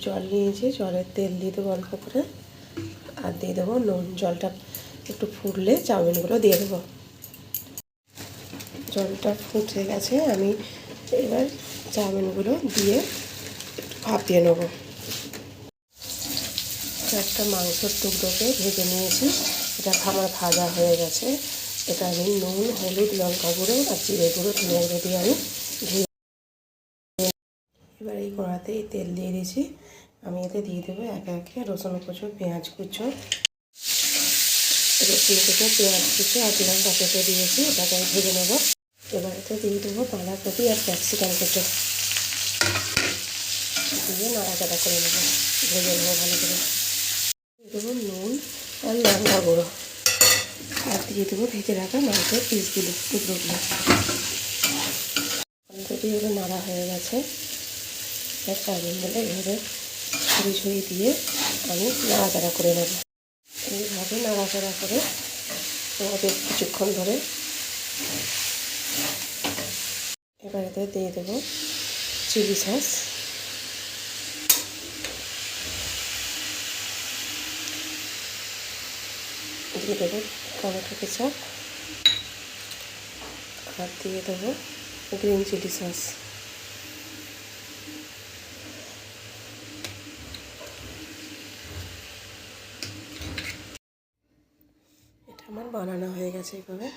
জল নিয়েছি, জলের তেল দিয়ে দেবো অল্প করে, আর দিয়ে দেবো নুন। জলটা একটু ফুটলে চাউমিনগুলো দিয়ে দেবো। জলটা ফুটে গেছে, আমি এবার চাউমিনগুলো দিয়ে ভাপিয়ে নেব। একটা মাংসের টুকরোকে ভেজে নিয়েছি, এটা আমার ভাজা হয়ে গেছে। এটা আমি নুন, হলুদ, লঙ্কা গুঁড়ো আর জিরে গুঁড়ো, ধনে গুঁড়ো দিয়ে আমি ধুয়ে, এবার এই কড়াতেই তেল দিয়ে দিয়েছি। আমি এতে দিয়ে দেবো একে একে রসুন কুচো, পেঁয়াজ কুচো, রসুন কুচো, পেঁয়াজ কুচো আর লঙ্কা কুচো দিয়েছি, এটাকে আমি ভেজে নেব। এবার এতে দিয়ে দেবো বাঁধাকপি আর ক্যাপসিকাম কুচো, দিয়ে নাড়াচাড়া করে নেবো, ভেজে নেবো ভালো করে। দিয়ে দেবো নুন আর লঙ্কা গুঁড়ো, আর দিয়ে দেবো ভেজে রাখা মাংসের পিসগুলো, টুকরোগুলো। অলরেডি এগুলো নাড়া হয়ে গেছে। এবার চাউমিনগুলো এভাবে ছড়িয়ে ছড়িয়ে দিয়ে আমি নাড়াচাড়া করে নেব। এইভাবে নাড়াচাড়া করে বেশ কিছুক্ষণ ধরে। এবার এতে দিয়ে দেবো চিলি সস, দিয়ে দেবো টমেটো কেচাপ, আর দিয়ে দেবো গ্রিন চিলি সস। এটা আমার বানানো হয়ে গেছে এইভাবে।